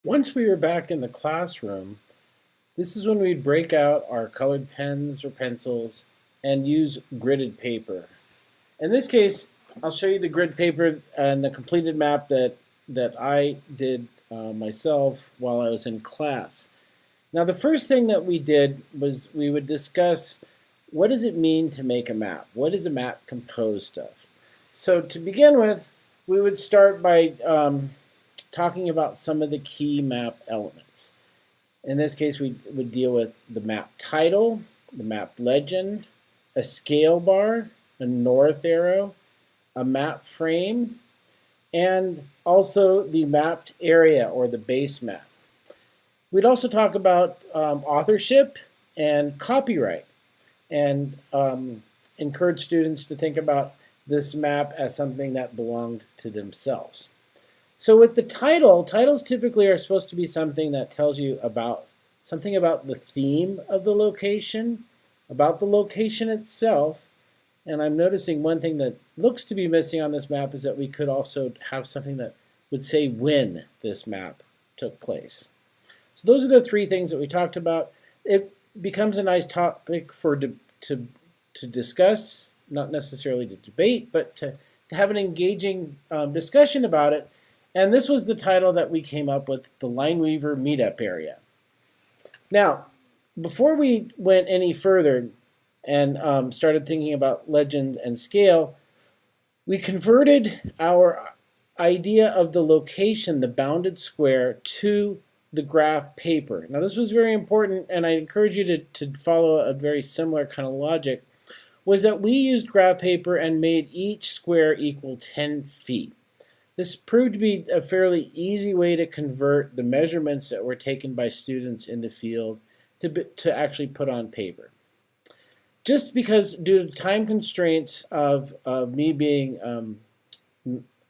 Once we were back in the classroom, this is when we'd break out our colored pens or pencils and use gridded paper. In this case, I'll show you the grid paper and the completed map that I did myself while I was in class. Now, the first thing that we did was we would discuss what does it mean to make a map? What is a map composed of? So to begin with, we would start by talking about some of the key map elements. In this case, we would deal with the map title, the map legend, a scale bar, a north arrow, a map frame, and also the mapped area or the base map. We'd also talk about authorship and copyright and encourage students to think about this map as something that belonged to themselves. So with the title, titles typically are supposed to be something that tells you about something about the theme of the location, about the location itself. And I'm noticing one thing that looks to be missing on this map is that we could also have something that would say when this map took place. So those are the three things that we talked about. It becomes a nice topic to discuss, not necessarily to debate, but to have an engaging discussion about it. And this was the title that we came up with, the Lineweaver Meetup Area. Now, before we went any further and started thinking about legend and scale, we converted our idea of the location, the bounded square, to the graph paper. Now, this was very important, and I encourage you to follow a very similar kind of logic, was that we used graph paper and made each square equal 10 feet. This proved to be a fairly easy way to convert the measurements that were taken by students in the field to actually put on paper. Just because due to time constraints of me being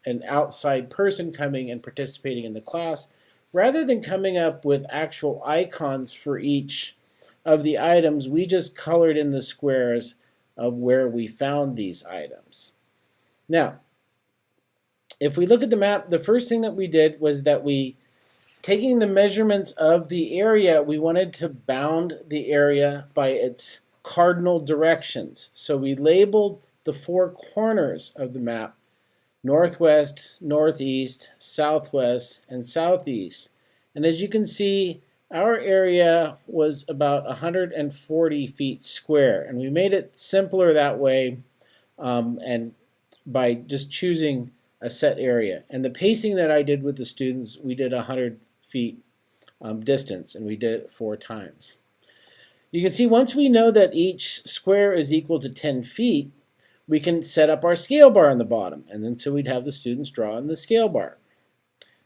an outside person coming and participating in the class, rather than coming up with actual icons for each of the items, we just colored in the squares of where we found these items. Now, if we look at the map, the first thing that we did was that taking the measurements of the area, we wanted to bound the area by its cardinal directions. So we labeled the four corners of the map: northwest, northeast, southwest, and southeast. And as you can see, our area was about 140 feet square. And we made it simpler that way and by just choosing a set area. And the pacing that I did with the students, we did 100 feet distance, and we did it 4 times. You can see once we know that each square is equal to 10 feet, we can set up our scale bar on the bottom, and then so we'd have the students draw on the scale bar.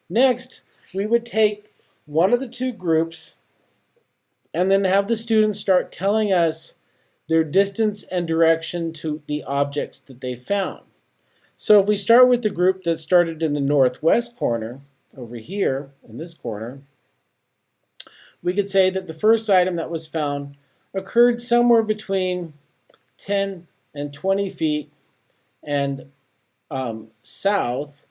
Next, we would take one of the two groups and then have the students start telling us their distance and direction to the objects that they found. So if we start with the group that started in the northwest corner, over here in this corner, we could say that the first item that was found occurred somewhere between 10 and 20 feet and south,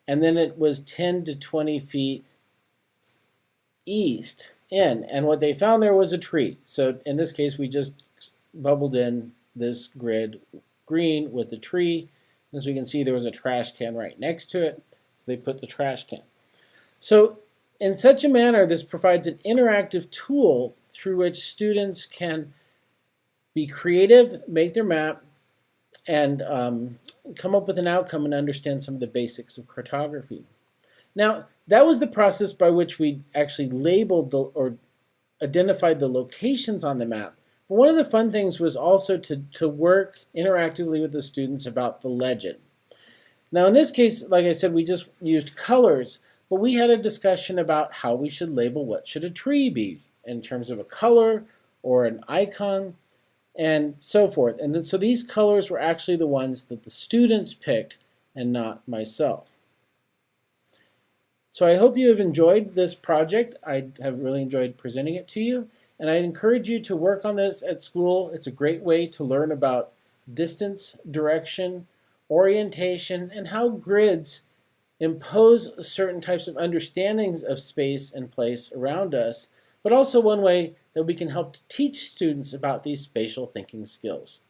and then it was 10 to 20 feet east in. And what they found there was a tree. So in this case, we just bubbled in this grid green with the tree. As we can see, there was a trash can right next to it, so they put the trash can. So in such a manner, this provides an interactive tool through which students can be creative, make their map, and come up with an outcome and understand some of the basics of cartography. Now, that was the process by which we actually labeled or identified the locations on the map. But one of the fun things was also to work interactively with the students about the legend. Now in this case, like I said, we just used colors, but we had a discussion about how we should label what should a tree be in terms of a color or an icon and so forth. And then, so these colors were actually the ones that the students picked and not myself. So I hope you have enjoyed this project. I have really enjoyed presenting it to you. And I encourage you to work on this at school. It's a great way to learn about distance, direction, orientation, and how grids impose certain types of understandings of space and place around us, but also one way that we can help to teach students about these spatial thinking skills.